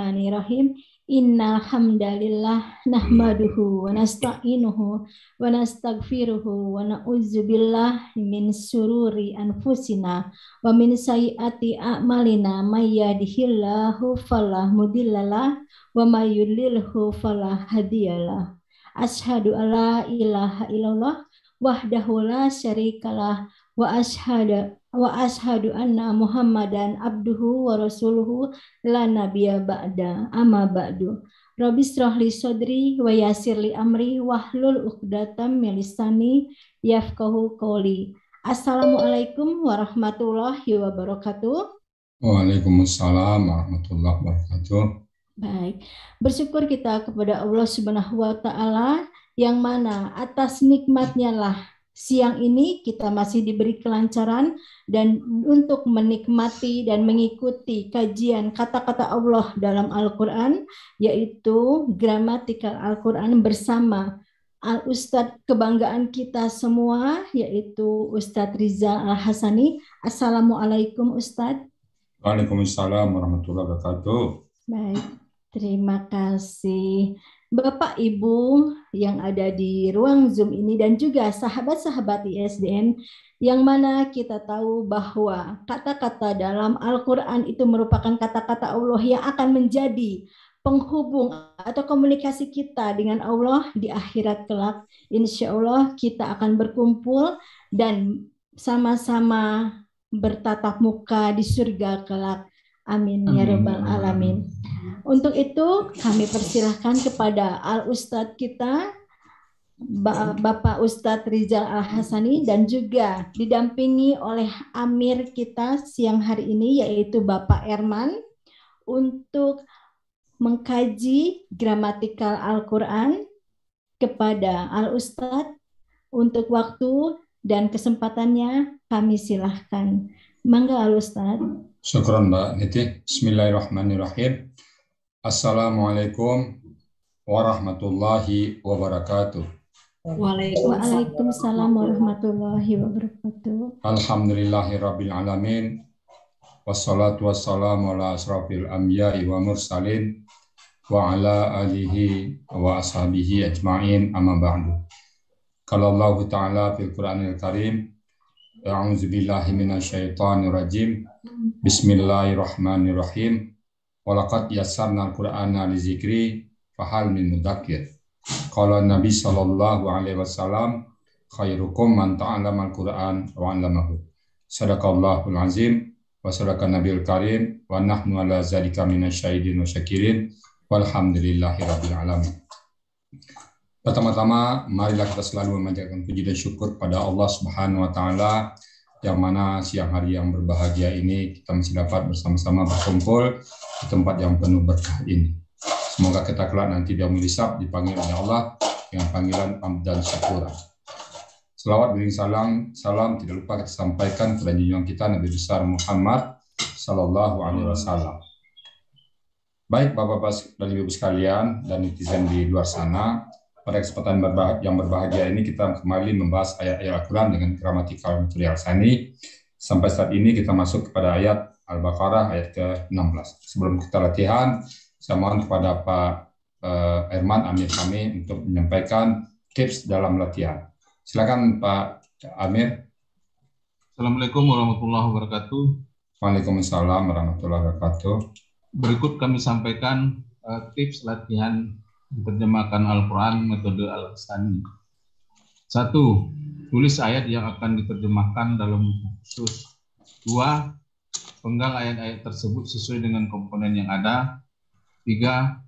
Bismillahirrahmanirrahim. Innal hamdalillah nahmaduhu wa nasta'inuhu wa nastaghfiruhu wa na'udzubillahi min syururi anfusina wa min sayyiati a'malina may yahdihillahu fala mudhillalah wa may yudlilhu fala hadiyalah. Asyhadu alla ilaha illallah wahdahu la syarikalah wa ashhadu anna Muhammadan abduhu wa rasuluhu la nabiyya ba'da amma ba'du. Rabbi shrah li sadri wa yassir li amri wahlul 'uqdatam min lisani yafqahu qawli. Assalamualaikum warahmatullahi wabarakatuh. Waalaikumsalam warahmatullahi wabarakatuh. Baik, bersyukur kita kepada Allah Subhanahu wa taala yang mana atas nikmatnya lah siang ini kita masih diberi kelancaran dan untuk menikmati dan mengikuti kajian kata-kata Allah dalam Al-Quran, yaitu gramatikal Al-Quran bersama Al-Ustadz kebanggaan kita semua, yaitu Ustadz Rizal Al-Hasani. Assalamualaikum Ustadz. Waalaikumsalam warahmatullahi wabarakatuh. Baik, terima kasih. Bapak Ibu yang ada di ruang Zoom ini dan juga sahabat-sahabat ISDN yang mana kita tahu bahwa kata-kata dalam Al-Quran itu merupakan kata-kata Allah yang akan menjadi penghubung atau komunikasi kita dengan Allah di akhirat kelak. Insya Allah kita akan berkumpul dan sama-sama bertatap muka di surga kelak. Amin ya rabbal alamin. Untuk itu kami persilahkan kepada Al-Ustadz kita, Bapak Ustadz Rizal Al-Hasani, dan juga didampingi oleh Amir kita siang hari ini, yaitu Bapak Erman, untuk mengkaji gramatikal Al-Quran kepada Al-Ustadz. Untuk waktu dan kesempatannya kami silahkan. Mangga Al-Ustadz. Syukran Mbak Niti. Bismillahirrahmanirrahim. Assalamualaikum warahmatullahi wabarakatuh. Waalaikumsalam warahmatullahi wabarakatuh. Alhamdulillahirabbil alamin. Wassalatu wassalamu ala asrafil anbiya'i wa mursalin wa ala alihi wa ashabihi ajma'in amma ba'du. Qala Allah Ta'ala fil Qur'anil Karim, a'udzu billahi minasyaitonir rajim. Bismillahirrahmanirrahim. Walaqad yassarna al-Qur'ana lizikri fahal min mudzakir. Qala Nabi sallallahu alaihi wasallam, khairukum man ta'allama al-Qur'an wa 'allamahu. Sadaqallahul azim wa sadaqan nabiyul karim wa nahnu ala zalika minasyahidin wa syakirin walhamdulillahirabbil alamin. Pertama-tama marilah kita selalu memanjatkan puji dan syukur pada Allah Subhanahu wa taala yang mana siang hari yang berbahagia ini kita masih dapat bersama-sama berkumpul di tempat yang penuh berkah ini. Semoga kita kelak nanti di yaumul hisab dipanggil oleh Allah dengan panggilan hamd dan syukur. Selawat beriring salam tidak lupa kita sampaikan kepada junjungan kita Nabi besar Muhammad sallallahu alaihi wasallam. Baik Bapak-bapak dan Ibu sekalian dan netizen di luar sana, pada kesempatan yang berbahagia ini kita kembali membahas ayat-ayat Al-Quran dengan gramatikal metode Al-Sani. Sampai saat ini kita masuk kepada ayat Al-Baqarah ayat ke-16. Sebelum kita latihan, saya mohon kepada Pak Erman Amir kami untuk menyampaikan tips dalam latihan. Silakan Pak Amir. Assalamualaikum warahmatullahi wabarakatuh. Waalaikumsalam warahmatullahi wabarakatuh. Berikut kami sampaikan tips latihan diterjemahkan Al-Quran metode Al-Sani. 1. Tulis ayat yang akan diterjemahkan dalam khusus. 2. Penggal ayat-ayat tersebut sesuai dengan komponen yang ada. 3.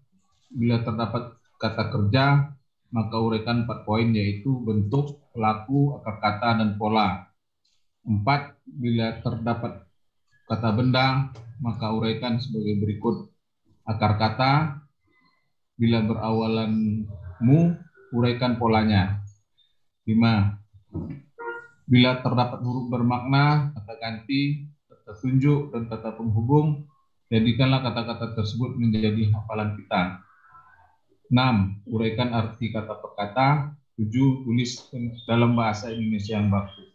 Bila terdapat kata kerja, maka uraikan 4 poin, yaitu bentuk, pelaku, akar kata, dan pola. 4. Bila terdapat kata benda, maka uraikan sebagai berikut. Akar kata, bila berawalan mu, uraikan polanya. 5. Bila terdapat huruf bermakna, kata ganti, kata tunjuk, dan kata penghubung, jadikanlah kata-kata tersebut menjadi hafalan kita. 6. Uraikan arti kata per kata. 7. Tulis dalam bahasa Indonesia yang baku.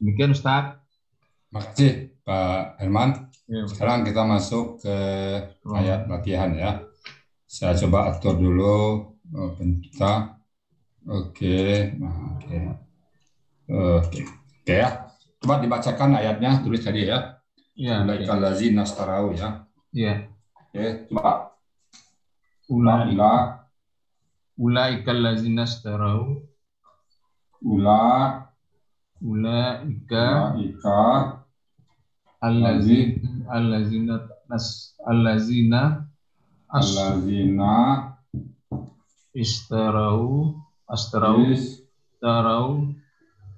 Demikian Ustaz. Terima kasih Pak Herman. Ya, Sekarang kita masuk ke ayat latihan ya. Saya coba atur dulu kita. Oke, nah, oke, oke, oke ya. Coba dibacakan ayatnya, tulis tadi ya. ya, Ulaikal ladzina astarau ya. ya. Oke, coba. Ulai, Ula, ulaikal lazina astarau, ula, ulaika ulaika, allazina allazina allazina alladzina astarau astarau is astarau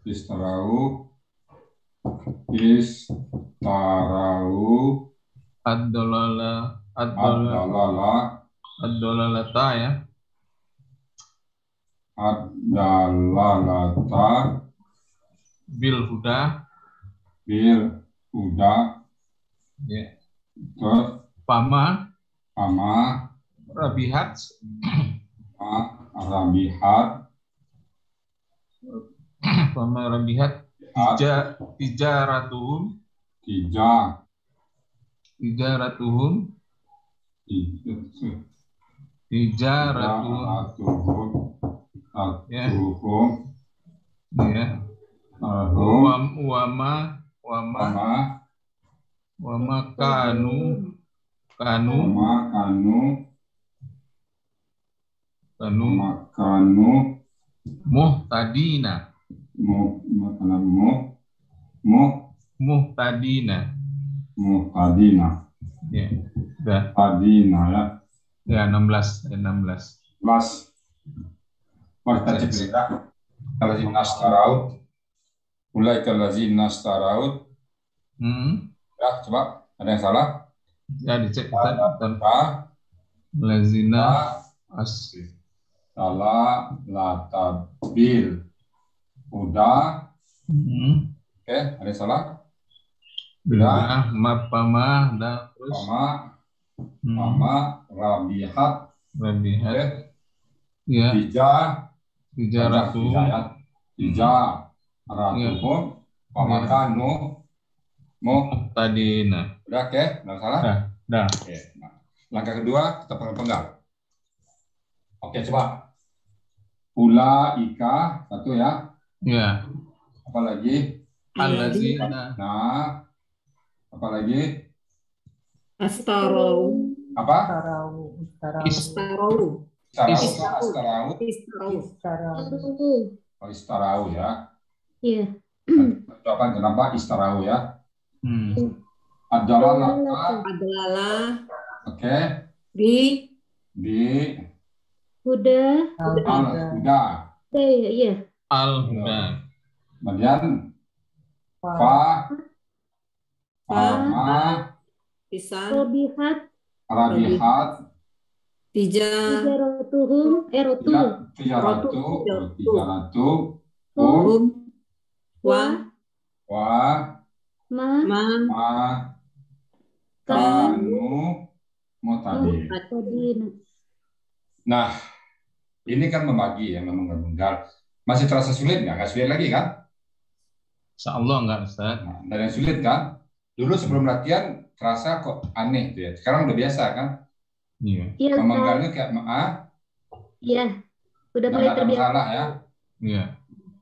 istarau istarau ad-dalala ad-dalala ad-dalalata ya, ad-dalalata bil huda bil huda ya. terus Pama sama rabihat rabihat pama rabihat tijaratuhum tiga tijaratuhum tijaratuhum ya, atuhum ya. ahum Wama sama wama kanu sama kanu kanu sama kanu muhtadina makanan mu muhtadina muhtadina ya, udah hadina ya ya 16 ya 16 plus kita cek ya kalau nastarau mulai kalau nastarau ya coba ada yang salah ya dicek kita lazina as salah latabil udah oke ada yang salah udah mapama dah terus sama rabihat rabihat ya tiga ratuhum pamakanu muhtadina udah oke nggak salah dah oke. Nah, langkah kedua kita penggal oke coba ulaika satu ya apa lagi allazina nah apa lagi Astarau. apa Istarau. istarau ya Iya. jawaban kenapa istarau ya adalah oke Di Huda. al-huda Iya. al-huda kemudian Pisan. rabihat Tijaratuhum. tiga ratu kanu mutadin. Nah, ini kan membagi ya, memenggal. Masih terasa sulit nggak? Nggak sulit lagi kan? Insyaallah enggak Ustaz. Nah, dan yang sulit kan? Dulu sebelum latihan terasa kok aneh tuh ya. Sekarang udah biasa kan? Iya. Memenggalnya kayak Iya. Udah mulai terbiasa ya. Iya.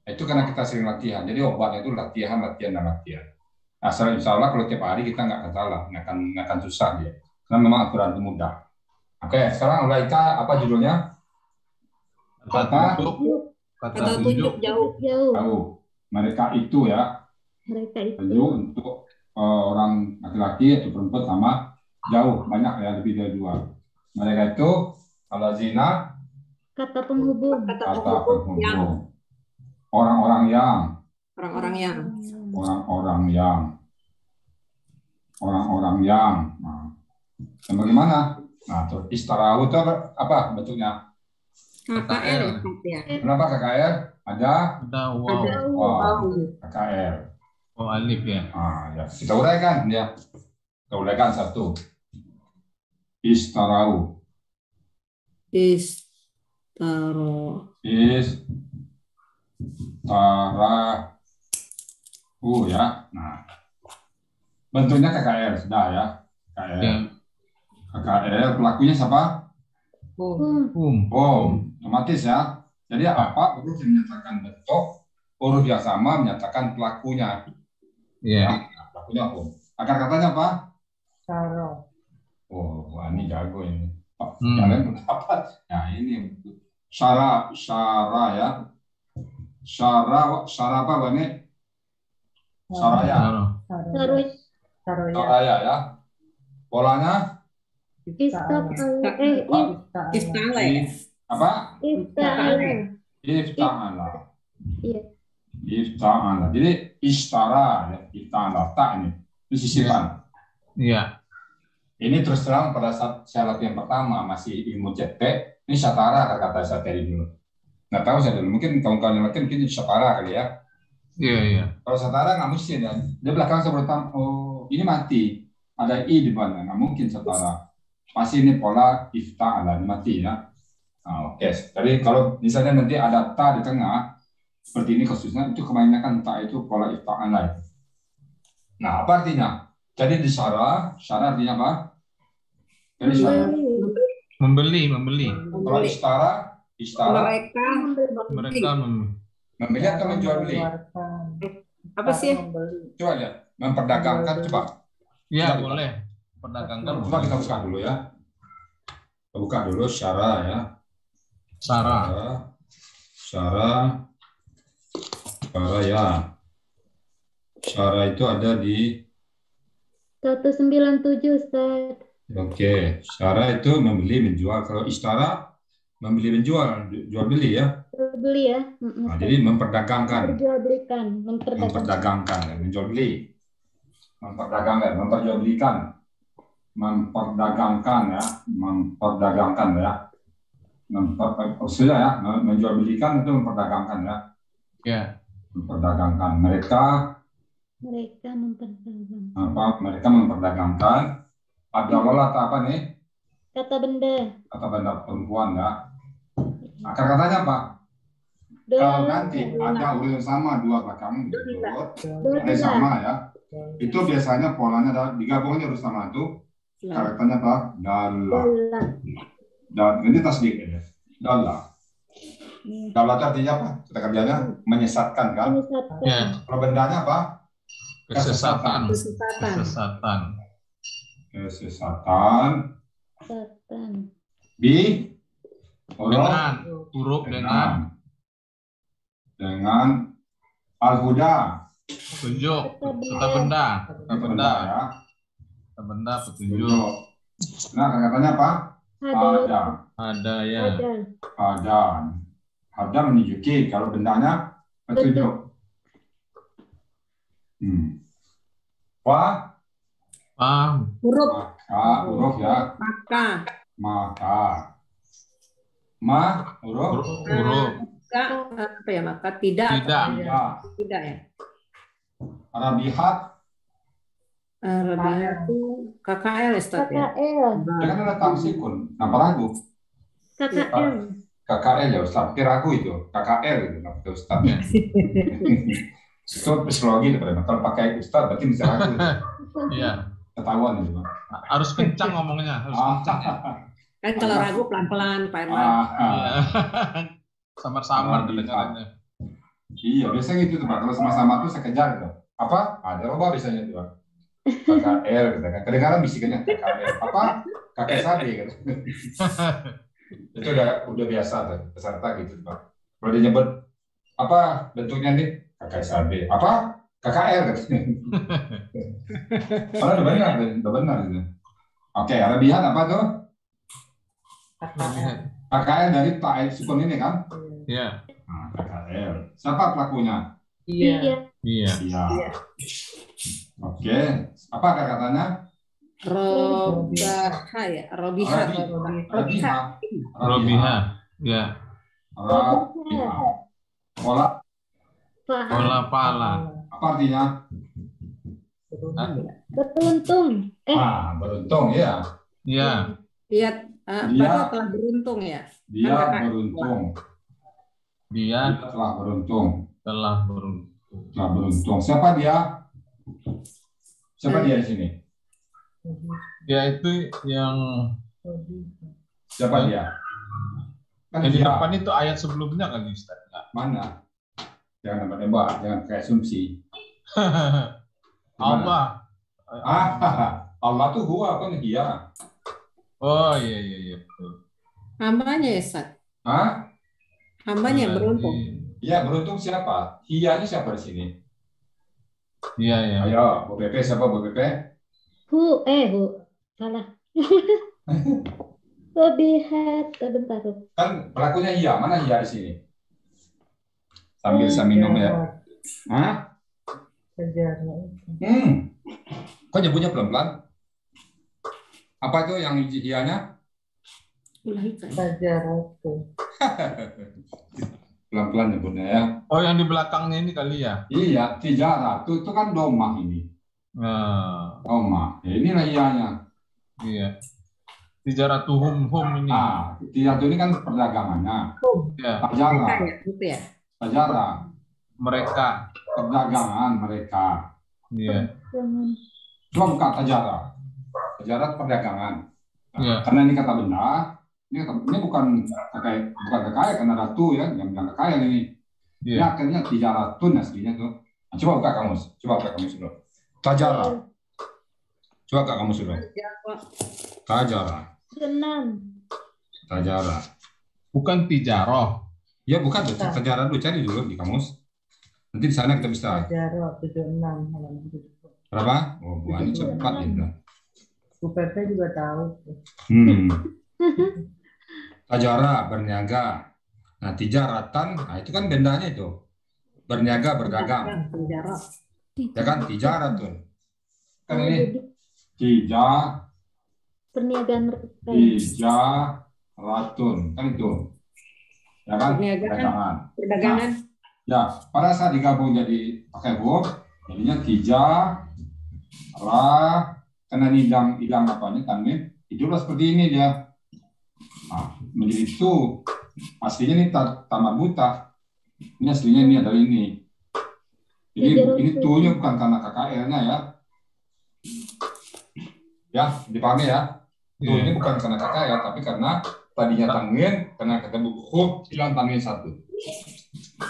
Itu karena kita sering latihan. Jadi obatnya itu latihan. Nah, insya Allah kalau tiap hari kita nggak akan salah, nggak akan susah dia. Karena memang aturan itu mudah. Oke, sekarang ulaika apa judulnya? Kata tunjuk jauh. Mereka itu ya. Mereka itu untuk orang laki-laki atau perempuan sama jauh, banyak ya, lebih dari 2. Mereka itu allazina kata penghubung. Orang-orang yang. Nah, dan bagaimana? Nah, terus istarau itu apa bentuknya? KKR. Kenapa KKR? Ada wow. KKR. Oh, alif ya. Ya. Kita uraikan ya. Kita uraikan satu. Istarau ya. Nah, Bentuknya KKR, sudah ya. KKR. Ya. KKR, pelakunya siapa? Otomatis ya. Jadi apa? Huruf yang menyatakan bentuk, huruf yang sama menyatakan pelakunya. Ya. Pelakunya Akar katanya apa? Saro. Oh, wah, ini jago ini. Kalian pendapat? Nah, ini syara ya. Syara apa Bani? Saraya. Saraya ya. Polanya? Ifta'ala ya. Apa? Ifta'ala. Iya. Ifta'ala. Jadi istara ya. Ifta'ala. Tak ini. Itu sisipan. Iya. Ini terus terang pada saat saya latihan pertama masih ilmu CT, ini syatara kata saya tadi dulu. Nggak tahu saya dulu, mungkin kawan-kawan yang latihan mungkin syatara kali ya. Iya. Kalau syatara nggak mesti ya. Di belakang saya bertanya, oh ini mati, ada i di depannya, nggak mungkin syatara. Pasti ini pola ifta'ala, ini mati ya. Nah, oke. Jadi kalau misalnya nanti ada ta di tengah, seperti ini kasusnya, itu kebanyakan ta itu pola ifta'ala. Nah, apa artinya? Jadi di syara artinya apa? Jadi syara. Membeli. Kalau istara Mereka membeli atau menjual beli? apa sih? Coba lihat, memperdagangkan coba. Iya, boleh. Perdagangkan. Coba kita buka dulu ya. Kita buka dulu syara ya. Syara ya. Syara itu ada di 197 Ustaz. Oke, syara itu membeli menjual. Kalau istara membeli menjual, jual beli ya. Beli ya. Nah, jadi memperdagangkan. Jual belikan, Memperdagangkan, menjual beli. Memperdagangkan, memperjualbelikan. Memperdagangkan ya. Maksudnya ya, menjual belikan itu memperdagangkan ya. Ya. Memperdagangkan. Mereka memperdagangkan. Adalah apa nih? Kata benda Perempuan ya. Akar katanya apa? Kalau nanti ada huruf yang sama dua belakang ada sama ya. Itu biasanya polanya ada digabungnya huruf sama itu. Karakternya apa? Dalla. Dan ini tasdid ya. Dalla. Dalla artinya apa? Kata kerjanya menyesatkan kan? Ya. Kalau bendanya apa? Kesesatan. Huruf dengan al-huda. Tunjuk. Kata benda. Ya. Kata benda petunjuk. Nah, katanya apa? Ada ya. Ada menunjuki. Kalau bendanya petunjuk. Huruf ya. Maka. Huruf. Apa ya? Maka tidak ya. Rabihat itu KKL Ustaz ya. Jangan ada tamsikun. Nama ragu. KKL ya Ustaz. Ragu itu. KKL itu nama Ustaz. Itu psikologi daripada kalau pakai Ustaz berarti bisa ragu. Iya. Ketahuan itu. Harus kencang ngomongnya, harus kencang ya. Kan kalau ragu pelan-pelan Pak Irwan. Samar-samar kedengarannya. Iya, biasanya gitu tuh Pak. Kalau sama-sama tuh saya kejar gitu. Apa? Ada roba biasanya tuh Pak. KKL gitu kan. Kedengaran bisikannya KKL. Apa? Kakek sabi gitu. Itu udah biasa tuh peserta gitu Pak. Kalau dia nyebut apa bentuknya nih? Kakek sabi. Apa? KKL gitu. Padahal udah benar gitu. Oke, Arabian apa tuh? KKL dari Pak sukun ini kan? Iya. Nah, KKL. Siapa pelakunya? Iya. Oke. Apa kata-katanya? Robaha ya. Robiha. Ya. Pala. Apa artinya? Beruntung. Beruntung ya. Iya. Dia telah beruntung ya. Dia beruntung. Dia telah beruntung. Siapa dia? Siapa dia di sini? Ya itu yang Siapa dia? Kan yang di dia. depan itu ayat sebelumnya kali Ustaz. Nggak. Mana? Jangan nembak-nembak, jangan kayak asumsi. Allah. Allah tuh huwa kan dia. Oh iya betul. Hambanya ya, Ustaz. Hambanya beruntung. Iya, beruntung siapa? Hiyanya siapa di sini? Iya. Ayo, Bu Pepe siapa Bu Pepe? Hu, salah. Robihat, bentar. Kan pelakunya Hiya, mana Hiya di sini? Sambil saya minum ya. Kok nyebutnya pelan-pelan? Apa itu yang Hiyanya? Pelan-pelan nyebutnya ya. Oh yang di belakangnya ini kali ya? Iya, tijarah itu kan domah ini. Domah. Ya, inilah Hiyanya. Iya. Tijaratuhum ini. Tijarah ini kan perdagangannya. Ya. Tajarah. Mereka. Perdagangan mereka. Iya. Coba buka tajarah. Tajarah perdagangan. Iya. Karena ini kata benda. Ini bukan kekayaan karena ratu ya, yang bilang kekayaan ini. Ini akhirnya tijaratun aslinya tuh. Nah, coba buka kamus dulu. Tajarah. Coba buka kamus dulu. Tajarah. Tajarah. Bukan tijaroh. Ya bukan, tajarah dulu, cari dulu di kamus. Nanti di sana kita bisa. Tajarah 76 halaman 70. Berapa? Oh, Bu Ani cepat ya. Bu Pepe juga tahu. Tajarah berniaga. Nah, tijaratan, itu kan bendanya itu. Berniaga, berdagang. Ya kan, tijaratun. Kan ini perniagaan tijaratun, kan itu. Ya kan, perdagangan. Ya, pada saat digabung jadi pakai huruf, jadinya tijarah, karena idam apanya, tanwin, itulah seperti ini dia. Nah, menjadi itu aslinya ini tamar buta. Ini aslinya ini adalah ini. Jadi ini tuhnya bukan karena KKL-nya ya. Ya, dipahami ya. Tuh ini bukan karena KKL tapi karena tadinya tanwin, karena ketemu huruf hilang tanwin satu.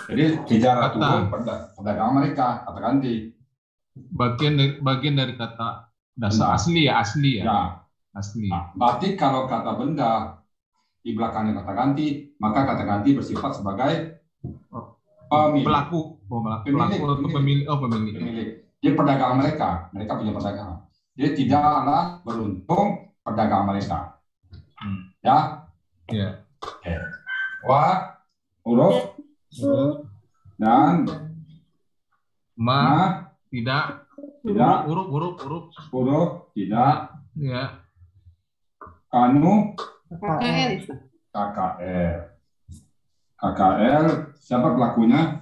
Jadi tijarah tuhum perdagangan mereka, kata ganti. Bagian dari kata dasar asli ya. Ya. Asli. Nah, berarti kalau kata benda di belakangnya kata ganti, maka kata ganti bersifat sebagai pemilik. Pelaku atau pemilik. Pemilik. Jadi perdagangan mereka punya perdagangan. Jadi tidaklah beruntung perdagangan mereka. Ya. Ya. Oke. Huruf dan tidak. Huruf tidak. Ya. Kanu KKL siapa pelakunya?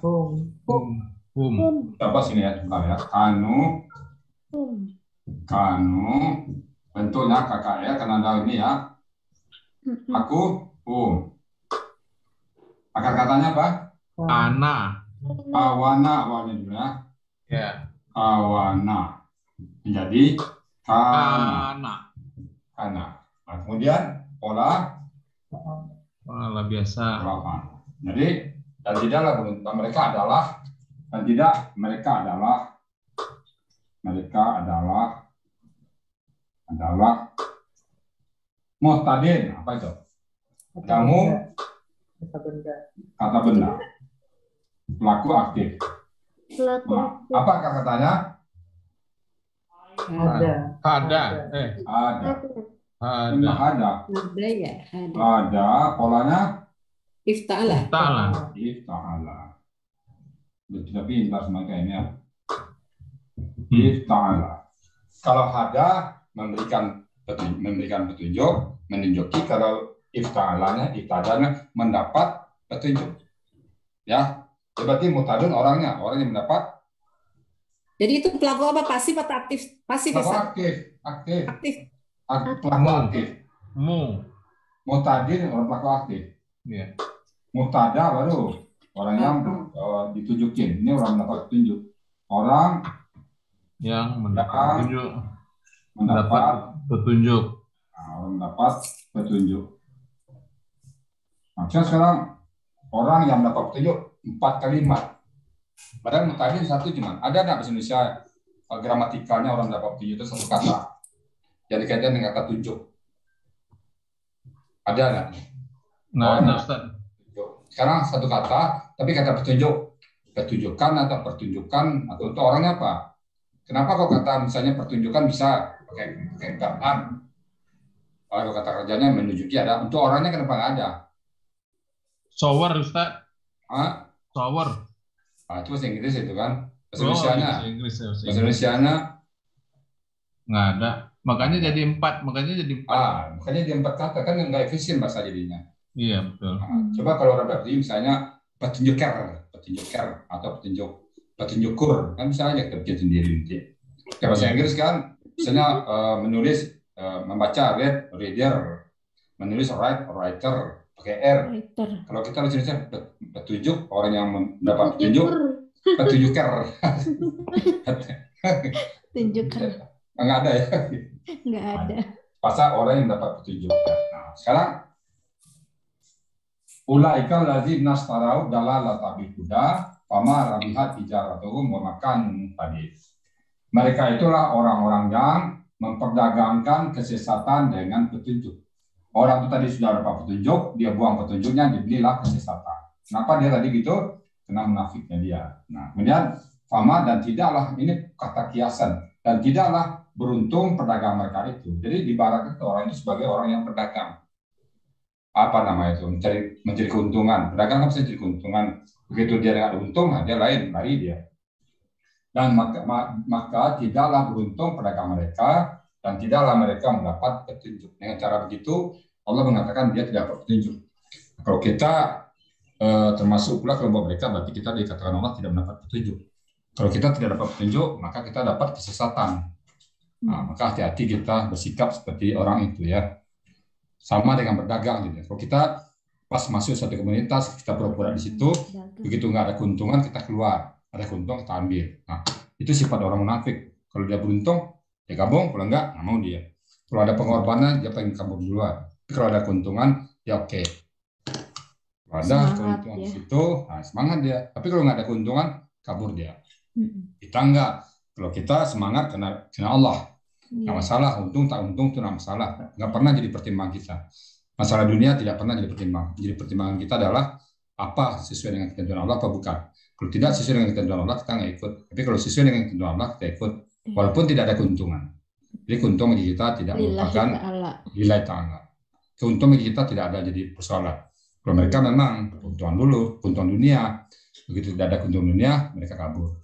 Siapa sini ya, sebentar ya. Kanu bentuknya KKL karena ada ini ya. Aku akar katanya apa? Kawana awalnya dulu ya. Ya. Kawana menjadi kana. Nah, kemudian pola biasa. Jadi dan tidaklah beruntung mereka adalah muhtadin. Apa itu? Kamu kata benda. Pelaku aktif. Apa katanya? Ada. Ada. Polanya Ifta'ala. Tidak pintar semuanya ini ya. Ifta'ala. Kalau ada memberikan petunjuk, menunjuki. Kalau ifta'alanya mendapat petunjuk. Ya. Berarti mutadun orangnya mendapat. Jadi itu pelaku apa? Pasif atau aktif? Pasif. Aktif. Pelaku aktif. Mutadin orang pelaku aktif. Yeah. Mutada baru orang yang ditunjukin. Ini orang mendapat petunjuk. Orang yang mendapat petunjuk. mendapat Petunjuk. mendapat petunjuk. Maksudnya sekarang orang yang mendapat petunjuk 4 kalimat. Padahal tadi satu cuma. Ada nggak bahasa Indonesia gramatikalnya orang mendapat petunjuk itu satu kata yang dikaitkan dengan kata tunjuk? Ada nggak? Nggak ada, Ustaz. Sekarang satu kata, tapi kata petunjuk, petunjukan atau pertunjukan atau itu orangnya apa? Kenapa kok kata misalnya pertunjukan bisa pakai an? Kalau kata kerjanya menunjuki ada, untuk orangnya kenapa nggak ada? Shower, Ustaz. Ah, Shower. itu bahasa Inggris itu kan. Bahasa Oh, Indonesianya, bahasa Inggris, ya, bahasa bahasa Inggris. Indonesianya, Nggak ada. Makanya jadi 4. Makanya jadi 4. makanya dia 4 kata kan nggak efisien bahasa jadinya. Iya, betul. Coba kalau orang berarti misalnya petunjuker atau petunjukur kan bisa aja kerja sendiri nanti. Kayak bahasa Inggris kan, misalnya menulis, membaca reader, menulis writer pakai R. Writer. Kalau kita bahasa Indonesia petunjuk, orang yang mendapat petunjuk, petunjuker. Tunjukkan. Nggak ada ya. Nggak ada. Pasal orang yang mendapat petunjuk. Nah, sekarang ulaika allazina astarau dalalata bil huda fama rabihat tijaratuhum wa makanun tadi. Mereka itulah orang-orang yang memperdagangkan kesesatan dengan petunjuk. Orang itu tadi sudah dapat petunjuk, dia buang petunjuknya, dibelilah kesesatan. Kenapa dia tadi gitu? Kena munafiknya dia. Nah, kemudian fama dan tidaklah, ini kata kiasan, dan tidaklah beruntung pedagang mereka itu. Jadi diibaratkan orang ini sebagai orang yang pedagang. Apa namanya itu? Mencari keuntungan. Pedagang kan bisa mencari keuntungan. Begitu dia nggak ada untung, dia lain, lari dia. Dan maka tidaklah beruntung pedagang mereka, dan tidaklah mereka mendapat petunjuk. Dengan cara begitu, Allah mengatakan dia tidak dapat petunjuk. Kalau kita termasuk pula kelompok mereka, berarti kita dikatakan Allah tidak mendapat petunjuk. Kalau kita tidak dapat petunjuk, maka kita dapat kesesatan. Nah, maka hati-hati kita bersikap seperti orang itu ya. Sama dengan berdagang gitu. Kalau kita pas masuk satu komunitas, kita pura-pura di situ, begitu nggak ada keuntungan kita keluar, ada keuntungan kita ambil. Nah, itu sifat orang munafik. Kalau dia beruntung, dia gabung. Kalau nggak mau dia. Kalau ada pengorbanan, dia pengen kabur duluan. Tapi kalau ada keuntungan, ya oke. Kalau ada keuntungan di situ, nah semangat dia. Tapi kalau nggak ada keuntungan, kabur dia. Kita nggak. Kalau kita semangat karena Allah. Nggak masalah, untung tak untung itu nggak masalah. Nggak pernah jadi pertimbangan kita. Masalah dunia tidak pernah jadi pertimbangan. Jadi pertimbangan kita adalah apa sesuai dengan ketentuan Allah apa bukan. Kalau tidak sesuai dengan ketentuan Allah kita nggak ikut. Tapi kalau sesuai dengan ketentuan Allah kita ikut. Walaupun tidak ada keuntungan. Jadi keuntungan bagi kita tidak merupakan lillahi ta'ala. Keuntungan bagi kita tidak ada jadi persoalan. Kalau mereka memang keuntungan dulu, keuntungan dunia. Begitu tidak ada keuntungan dunia, mereka kabur.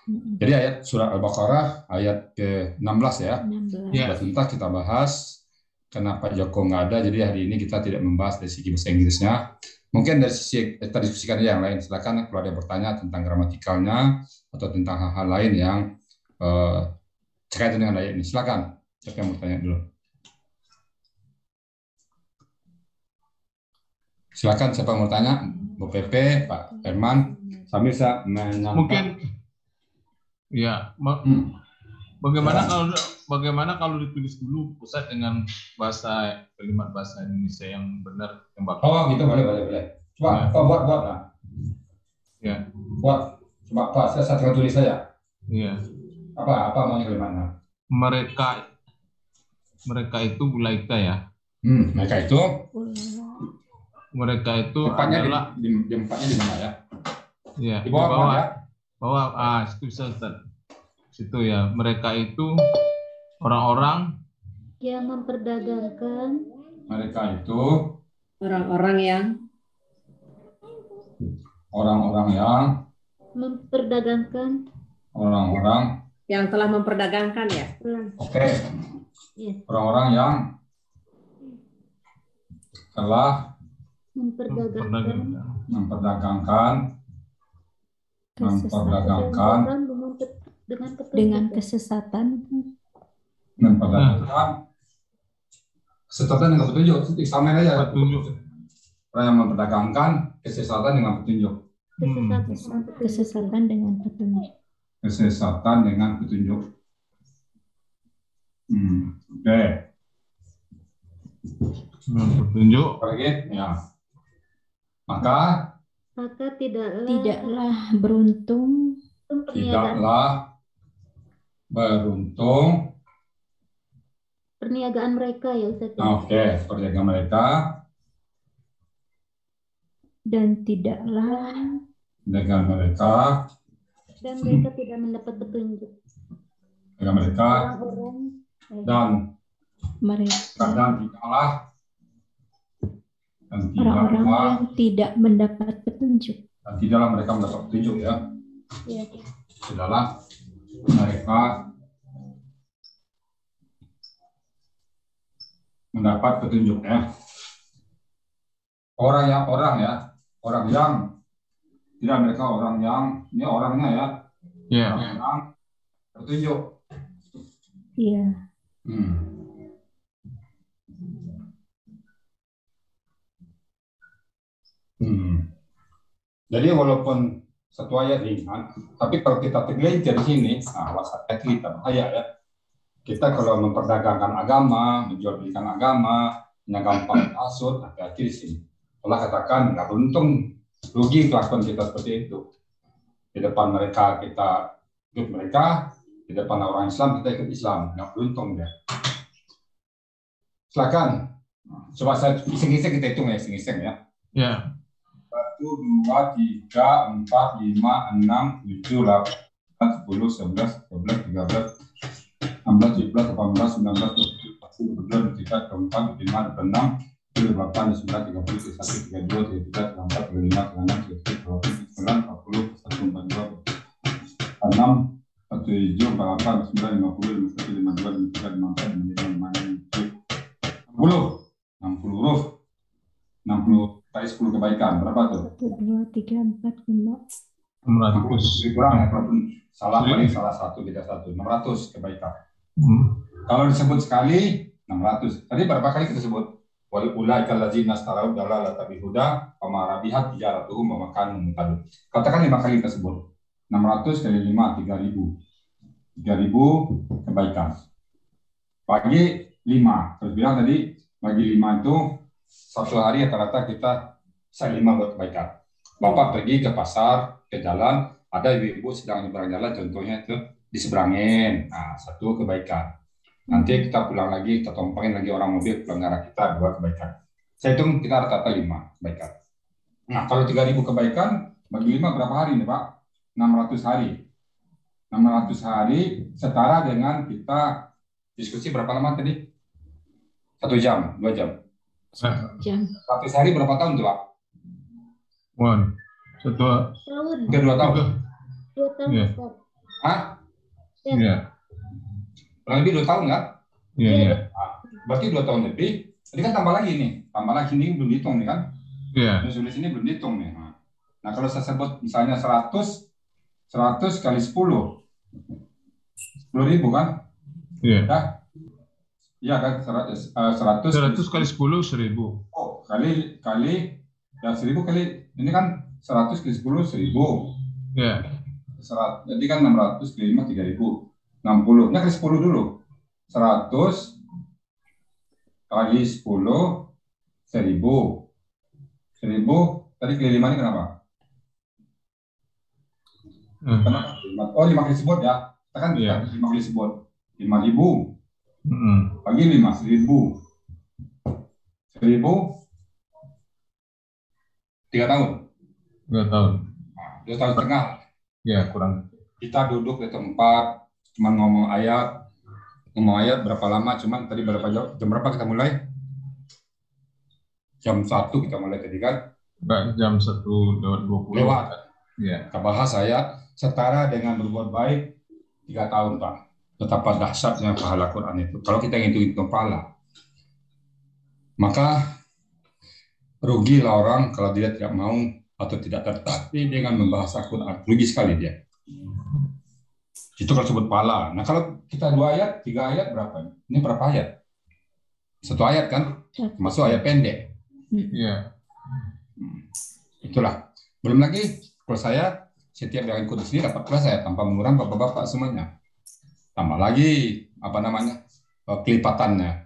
Jadi ayat surah Al-Baqarah ayat ke-16 ya. 16. Ya, tuntas kita bahas kenapa Joko nggak ada. Jadi hari ini kita tidak membahas dari segi bahasa Inggrisnya. Mungkin dari sisi kita diskusikan yang lain. Silakan kalau ada yang bertanya tentang gramatikalnya atau tentang hal-hal lain yang terkait dengan ayat ini. Silakan. Siapa yang bertanya dulu? Silakan siapa yang bertanya? Bu Pepe, Pak Herman, sambil saya menyampaikan. Mungkin ya, bagaimana kalau ditulis dulu Ustaz dengan kalimat bahasa Indonesia yang benar yang bagus. Oh gitu, boleh. Coba buat lah. Ya. Buat, coba Pak, saya tinggal tulis saja. Iya. Apa maunya kalimatnya? Mereka itu Ulaika ya. Mereka itu tempatnya adalah di tempatnya di mana ya? Iya, di bawah ya. Bawah, itu bisa Ustaz. Situ ya, mereka itu orang-orang yang memperdagangkan. Mereka itu Orang-orang yang memperdagangkan. Orang-orang yang telah memperdagangkan ya. Oke. Orang-orang yang telah memperdagangkan dengan kesesatan. Memperdagangkan kesesatan dengan petunjuk. Samain aja. Orang yang memperdagangkan kesesatan dengan petunjuk. Kesesatan dengan petunjuk. kesesatan dengan petunjuk. Oke. Petunjuk. Lagi, ya. Maka tidaklah beruntung perniagaan mereka ya Ustaz. Oke, perniagaan mereka. Dan tidaklah dengan mereka dan mereka tidak mendapat petunjuk. Dengan mereka dan tidaklah orang-orang yang tidak mendapat petunjuk. Dan tidaklah mereka mendapat petunjuk ya. Ya. Tidaklah mereka mendapat petunjuk ya. Orang yang tidak mereka orang yang ini orangnya ya. Ya. Orang yang petunjuk. Iya. Jadi walaupun satu ayat ringan, tapi kalau kita tergelincir di sini, ayat kita bahaya ya. Kita kalau memperdagangkan agama, menjual belikan agama, yang gampang hasut, hati-hati di sini. Allah katakan nggak beruntung, rugi kelakuan kita seperti itu. Di depan mereka kita ikut mereka, di depan orang Islam kita ikut Islam, nggak beruntung ya. Silakan, coba saya iseng-iseng kita hitung ya, iseng-iseng ya. Ya. 1, 2, 3, 4, 5, 6, 7, 8, 10, 11, 12, 13, 16, 17, 18, 19, 20, 21, 23, 24, 25, 26, 28, 29, 30, 31, 32, 33, 34, 35, 36, 37, 39, 40, 41, 42, 46, 47, 48, 49, 50, 51, 52, 53, 54, 55, 60 huruf. 60 kali 10 kebaikan. Berapa tuh? 1, 2, 3, 4, 5. 600. Kurang ya, salah paling salah satu, beda satu. 600 kebaikan. Kalau disebut sekali, 600. Tadi berapa kali kita sebut? Wal ulaika allazina astarau dalalata bihuda wa ma rabihat tijaratuhum wa ma kanu muhtadun. Katakan 5 kali kita sebut. 600 kali 5, 3000. 3000 kebaikan. Bagi 5. Terus bilang tadi, bagi 5 itu satu hari rata-rata kita bisa 5 buat kebaikan. Bapak pergi ke pasar, ke jalan, ada ibu-ibu sedang nyebrang jalan, contohnya itu diseberangin. Nah, 1 kebaikan. Nanti kita pulang lagi, kita tompangin lagi orang mobil pelanggaran kita 2 kebaikan. Saya hitung kita rata-rata 5 kebaikan. Nah, kalau 3000 kebaikan, bagi 5 berapa hari nih Pak? 600 hari. 600 hari setara dengan kita diskusi berapa lama tadi? 1 jam, 2 jam. 100 hari berapa tahun tuh Pak? 1 tahun. 2 tahun. 2 tahun. Ya. Hah? Iya. Kurang lebih 2 tahun nggak? Iya. Berarti 2 tahun lebih. Jadi kan tambah lagi nih. Tambah lagi nih belum dihitung nih kan? Iya. Nulis ini belum dihitung nih. Nah kalau saya sebut misalnya 100 kali 10. 10.000 kan? Iya. Ya? Iya kan? 100 kali 10, 1000. Oh, kali ya 1000 kali ini kan 100 kali 10 1000. Ya. Jadi kan 600 kali 5 3000. 60. Nah kali 10 dulu. 100 kali 10 1000. 1000 tadi kali 5 ini kenapa? Kenapa? Oh 5 kali sebut ya. Kita kan 5 kali sebut 5.000. Bagi 5, 1000. 1000 3 tahun. 3 tahun. 2 tahun setengah. Ya, kurang. Kita duduk di tempat, cuman ngomong ayat berapa lama, cuman tadi berapa jam berapa kita mulai? Jam 1 kita mulai tadi kan? Jam 1:20. Lewat. Ya. Kita bahas ayat setara dengan berbuat baik 3 tahun, Pak. Betapa dahsyatnya pahala Quran itu. Kalau kita hitung pahala, maka rugilah orang kalau dia tidak mau atau tidak tertarik dengan membahas Al-Quran. Rugi sekali dia. Itu kalau sebut pahala. Nah kalau kita 2 ayat, 3 ayat berapa? Ini berapa ayat? 1 ayat kan? Masuk ayat pendek. Iya. Itulah. Belum lagi kalau saya setiap yang ikut di sini dapat kelas saya tanpa mengurangi bapak-bapak semuanya. Tambah lagi kelipatannya.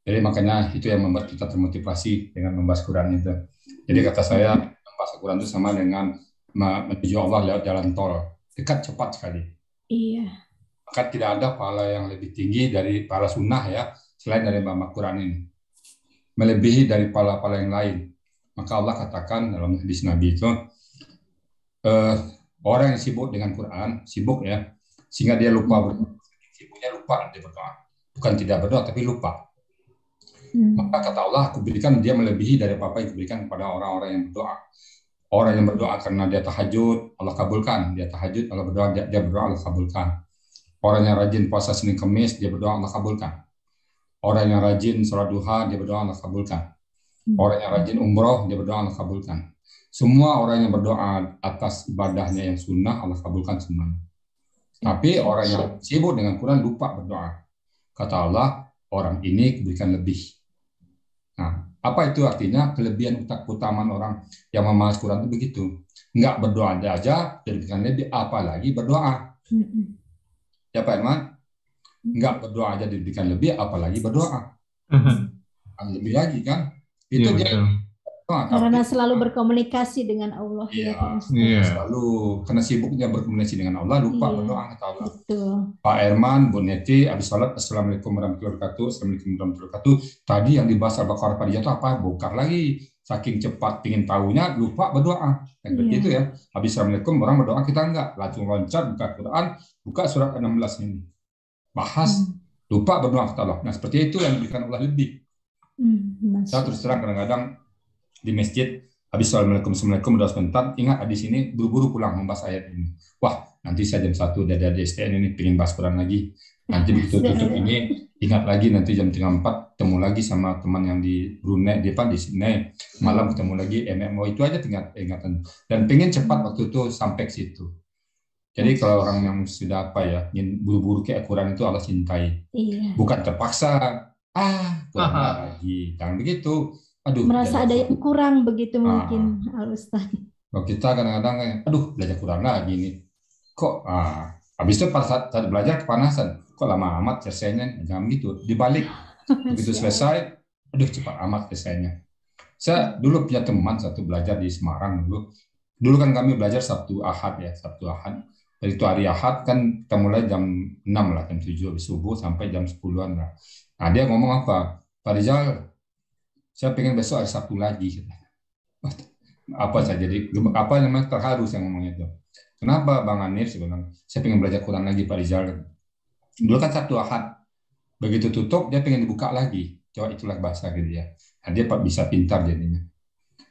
Jadi makanya itu yang membuat kita termotivasi dengan membahas Quran itu. Jadi kata saya membahas Quran itu sama dengan menuju Allah lewat jalan tol, dekat cepat sekali. Iya. Maka tidak ada pahala yang lebih tinggi dari pahala sunnah ya, selain dari membaca Quran ini. Melebihi dari pahala-pahala yang lain. Maka Allah katakan dalam hadis Nabi itu, orang yang sibuk dengan Quran, sibuk ya, sehingga dia lupa berdoa. Sibuknya lupa dia berdoa. Bukan tidak berdoa, tapi lupa. Maka kata Allah, aku berikan dia melebihi dari apa yang diberikan kepada orang-orang yang berdoa. Orang yang berdoa karena dia tahajud, Allah kabulkan. Dia tahajud, Allah berdoa, dia berdoa, Allah kabulkan. Orang yang rajin puasa Senin Kemis, dia berdoa, Allah kabulkan. Orang yang rajin sholat duha, dia berdoa, Allah kabulkan. Orang yang rajin umroh, dia berdoa, Allah kabulkan. Semua orang yang berdoa atas ibadahnya yang sunnah, Allah kabulkan semuanya. Tapi orang yang sibuk dengan Quran lupa berdoa. Kata Allah, orang ini diberikan lebih. Nah, apa itu artinya? Kelebihan keutamaan orang yang memahami Quran itu begitu. Enggak berdoa aja, diberikan lebih, apalagi berdoa. Ya Pak Irman? Enggak berdoa aja diberikan lebih, apalagi berdoa. Lebih lagi kan? Itu dia. Karena selalu berkomunikasi dengan Allah. Iya, selalu karena sibuknya berkomunikasi dengan Allah, lupa berdoa kata Allah. Betul. Pak Herman, Bu Neti, habis salat, Assalamualaikum warahmatullahi wabarakatuh, Assalamualaikum warahmatullahi wabarakatuh. Tadi yang dibahas Al-Baqarah pada jatuh apa? Bongkar lagi. Saking cepat ingin tahunya, lupa berdoa. Yang begitu ya. Habis Assalamualaikum, orang berdoa, kita enggak. Langsung loncat, buka Quran, buka surat 16 ini. Bahas, lupa berdoa kata Allah. Nah, seperti itu yang diberikan Allah lebih. Saya terus terang kadang-kadang di masjid habis Assalamualaikum udah sebentar, ingat di sini buru-buru pulang membahas ayat ini. Wah, nanti saya jam 1 dari STN ini pengen bahas Quran lagi. Nanti begitu tutup ini ingat lagi nanti jam 3-4 ketemu lagi sama teman yang di Brunei, di Sydney. Malam ketemu lagi MMO, itu aja ingatan. Dan pengen cepat waktu itu sampai ke situ. Jadi kalau orang yang sudah ingin buru-buru ke Quran itu Allah cintai. Bukan terpaksa. Kurang lagi. Jangan begitu. Aduh, merasa ada yang kurang begitu mungkin Al-Ustaz. Kalau kita kadang-kadang belajar Quran lagi nih. Kok habis itu pada saat belajar kepanasan. Kok lama amat selesainya? Jangan gitu. Dibalik. Begitu selesai, cepat amat selesainya. Saya dulu punya teman satu belajar di Semarang dulu. Dulu kan kami belajar Sabtu Ahad ya, Sabtu Ahad. Dari itu hari Ahad kan kita mulai jam 6 lah, jam 7 habis subuh sampai jam 10-an lah. Nah, dia ngomong apa? Pak Rizal, saya pengen besok hari Sabtu lagi. Apa saya jadi terharu saya ngomong itu. Kenapa Bang Hanif sebenarnya? Saya pengen belajar Quran lagi Pak Rizal. Dulu kan Sabtu Ahad. Begitu tutup dia pengen dibuka lagi. Coba itulah bahasa gitu ya. Nah, dia bisa pintar jadinya.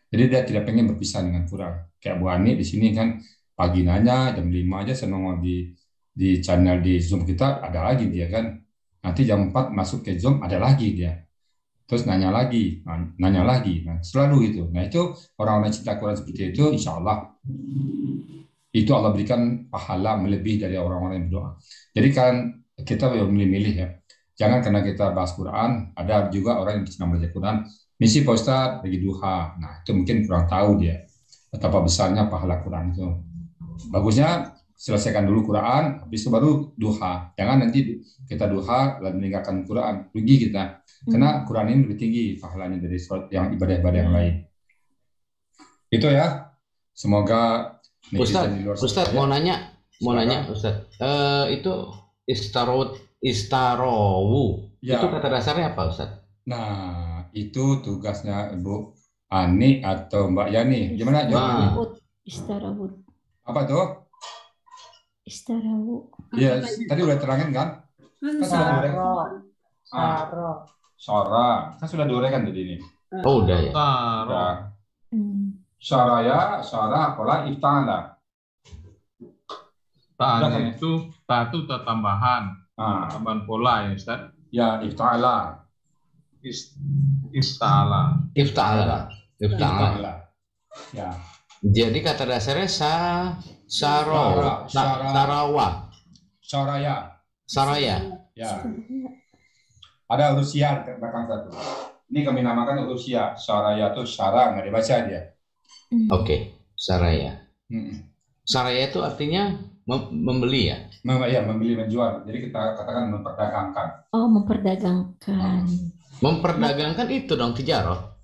Jadi dia tidak pengen berpisah dengan Quran. Kayak Bu Ani di sini kan pagi nanya jam 5 aja saya nongol di channel di Zoom kita ada lagi dia kan. Nanti jam 4 masuk ke Zoom ada lagi dia. Terus nanya lagi. Nah, selalu itu. Nah, itu orang-orang cinta Quran seperti itu, insya Allah itu Allah berikan pahala melebihi dari orang-orang yang berdoa. Jadi kan kita milih-milih ya. Jangan karena kita bahas Quran, ada juga orang yang senang belajar Quran. Misi Pak Ustadz bagi duha. Nah, itu mungkin kurang tahu dia betapa besarnya pahala Quran itu. Bagusnya selesaikan dulu Quran, habis itu baru duha. Jangan nanti kita duha lalu meninggalkan Quran, rugi kita. Karena Quran ini lebih tinggi pahalanya dari yang ibadah-ibadah yang lain. Itu ya. Semoga Ustadz mau nanya Ustadz. Itu istarowu. Ya. Itu kata dasarnya apa Ustadz? Nah, itu tugasnya Ibu Ani atau Mbak Yani. Gimana jawabnya? Istarawut. Apa tuh? Istarawu. Iya, tadi udah terangin kan? Sora. Kan sudah diuraikan tadi ini. Oh, udah ya. Syara pola iftala. Ta'nya itu tambahan. Tambahan pola ya Ustaz. Ya, iftala. Iftala. Ya. Jadi kata dasarnya Saraya. Ya. Ada huruf sia belakang satu. Ini kami namakan huruf sia. Saraya itu syara, nggak dibaca dia. Oke, Saraya. Saraya itu artinya membeli ya? Ya, membeli menjual. Jadi kita katakan memperdagangkan. Oh, memperdagangkan. Memperdagangkan itu dong tijarah.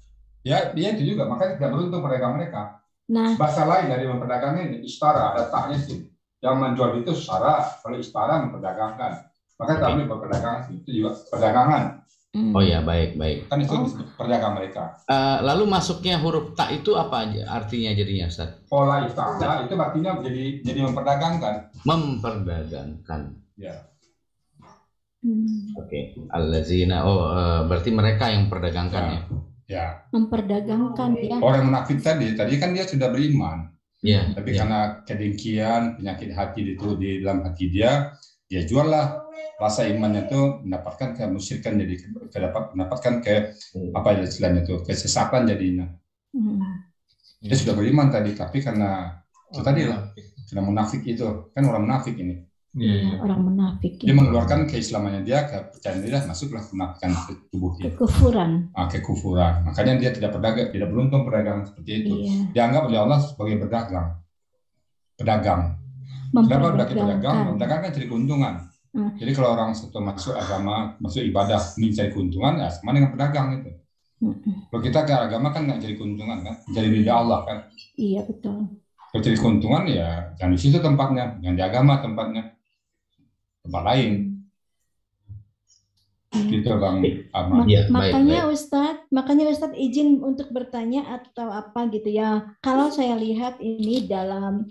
Ya, dia itu juga. Makanya tidak beruntung pedagang mereka. Nah, Bahasa lain dari memperdagangkan ini istara, ada taknya sih. Yang menjual itu istara, kalau istara memperdagangkan. Maka kami berperdagangan itu juga perdagangan. Oh ya, baik. Kan itu disebut perdagang mereka. Lalu masuknya huruf ta itu apa aja artinya jadinya, Ustaz? Pola istara itu artinya jadi memperdagangkan. Memperdagangkan. Ya. Oke. Allazina. Berarti mereka yang perdagangkan ya. Ya. Memperdagangkan ya. Orang munafik tadi kan dia sudah beriman. Ya. Tapi karena kedengkian, penyakit hati itu di dalam hati dia jual lah rasa imannya itu mendapatkan kemusyrikan, jadi mendapatkan apa istilahnya itu kesesatan jadinya. Dia sudah beriman tadi, tapi karena itu tadi lah, karena munafik itu kan orang munafik ini. Orang munafik. Dia mengeluarkan keislamannya dia, kepercayaan dia masuklah kemunafikan ke tubuh dia. Kekufuran. Makanya dia tidak beruntung perdagangan seperti itu. Dianggap oleh Allah sebagai pedagang. Kenapa pedagang? Pedagang kan cari keuntungan. Jadi kalau orang satu masuk agama, masuk ibadah, ingin cari keuntungan, ya sama dengan pedagang itu. Kalau kita ke agama kan nggak cari keuntungan kan, cari ridha Allah kan. Iya betul. Kalau cari keuntungan ya jangan di situ tempatnya, jangan di agama tempatnya, tempat lain. Gitu Bang Ahmad. Makanya Ustadz izin untuk bertanya atau apa gitu ya. Kalau saya lihat ini dalam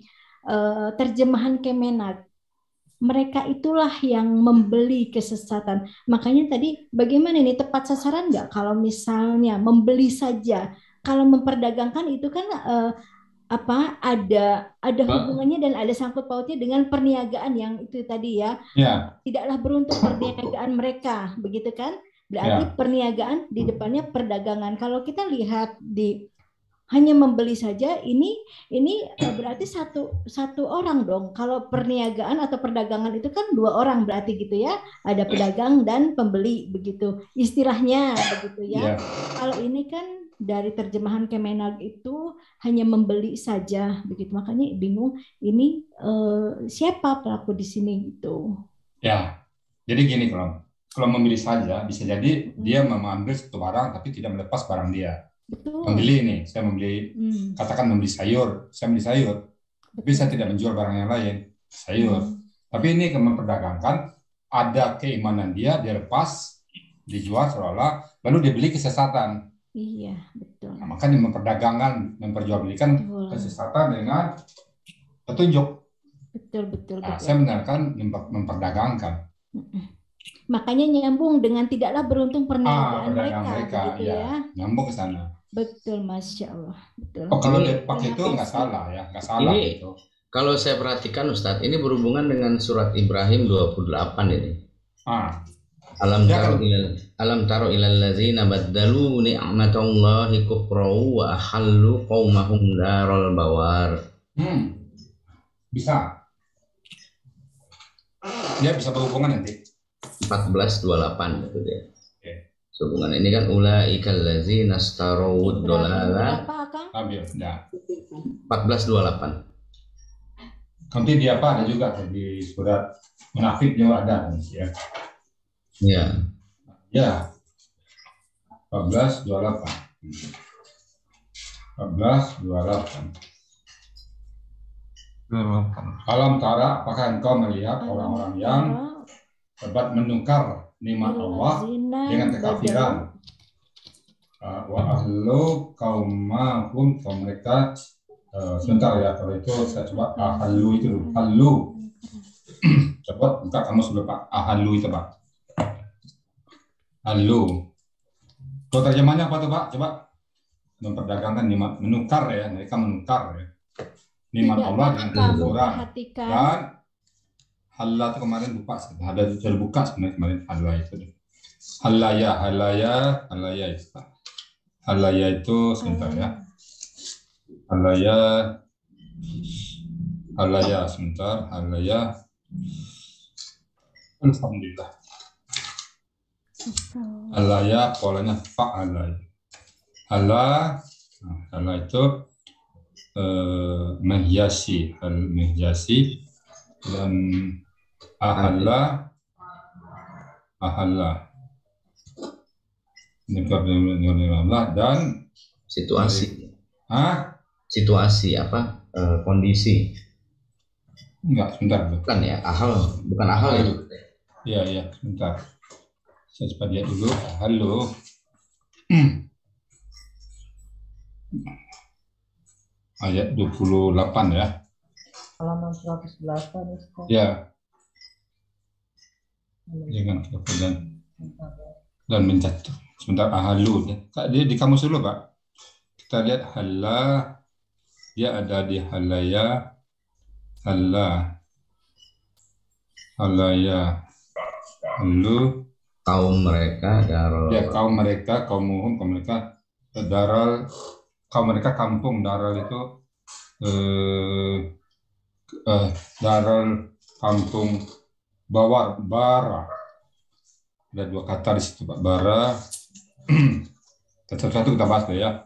terjemahan Kemenak, mereka itulah yang membeli kesesatan. Makanya tadi bagaimana ini tepat sasaran nggak kalau misalnya membeli saja? Kalau memperdagangkan itu kan ada hubungannya dan ada sangkut pautnya dengan perniagaan yang itu tadi ya. Tidaklah beruntung perniagaan mereka, begitu kan? Berarti perniagaan di depannya perdagangan. Kalau kita lihat hanya membeli saja, ini berarti satu orang dong. Kalau perniagaan atau perdagangan itu kan dua orang berarti gitu ya. Ada pedagang dan pembeli begitu istilahnya begitu ya. Kalau ini kan dari terjemahan Kemenag itu hanya membeli saja begitu. Makanya bingung ini siapa pelaku di sini gitu. Ya. Jadi gini kalau membeli saja bisa jadi dia mengambil satu barang tapi tidak melepas barang dia. Betul. Membeli nih, saya membeli, katakan membeli sayur, saya membeli sayur, tapi saya tidak menjual barang yang lain, sayur. Tapi ini memperdagangkan, ada keimanan dia lepas, dijual seolah-olah, lalu dia beli kesesatan. Iya, betul. Nah, makanya memperdagangkan, memperjualbelikan kesesatan dengan petunjuk. Betul. Nah, saya benarkan memperdagangkan. Makanya nyambung dengan tidaklah beruntung perniagaan mereka gitu ya. Nyambung ke sana. Betul, Masya Allah. Betul. Oh, kalau dia pakai itu nggak salah ya, nggak salah ini, gitu. Kalau saya perhatikan Ustadz, ini berhubungan dengan surat Ibrahim 28 ini. Alam taro ilal ladzina baddalu ni'matallahi kufran wa ahallu qaumahum daral bawar. Bisa. Dia bisa berhubungan nanti. 14:28 itu dia. Hubungan ini kan ulaikal ladzina starawud dolala. Ambil, ya. 14:28. Nanti di apa ada juga di surat munafik juga ada ya. Ya. Ya. 14:28. 14:28. Alam tara, apakah engkau melihat orang-orang yang dapat menukar nikmat Allah dengan kekafiran? Wa ahlu kaum mereka sebentar ya, kalau itu saya coba ahlu itu halu. Coba buka kamu sudah Pak, ahlu itu Pak. Halu. Kalau terjemahnya apa tuh Pak? Coba. Memperdagangkan nikmat, menukar ya, mereka menukar ya. Nikmat Allah dengan kekufuran. Dan halal itu kemarin lupa, ada sudah buka sebenarnya kemarin halal itu. Halaya itu sebentar ya. Halaya sebentar. Alhamdulillah. Halaya polanya fa'alay. Halal itu menghiasi, menghiasi, dan ahalla ini dan Situasi. situasi apa? Kondisi. Enggak, sebentar. Bukan ya, bukan ahal itu. Iya, sebentar. Saya coba lihat dulu. Halo. Ayat 28 ya. Halaman 108 Ustaz. Ya. Jangan dan menjatuh. Sebentar, ahalu. Dia di kamus dulu, Pak. Kita lihat halla. Dia ada di halaya. Halla. Halaya. Halu. Kaum mereka daral. Ya, kaum mereka, kaum mereka daral. Kaum mereka kampung. Daral itu daral kampung bara. Ada dua kata di situ, Pak. Bara. Satu-satu kita bahas ya.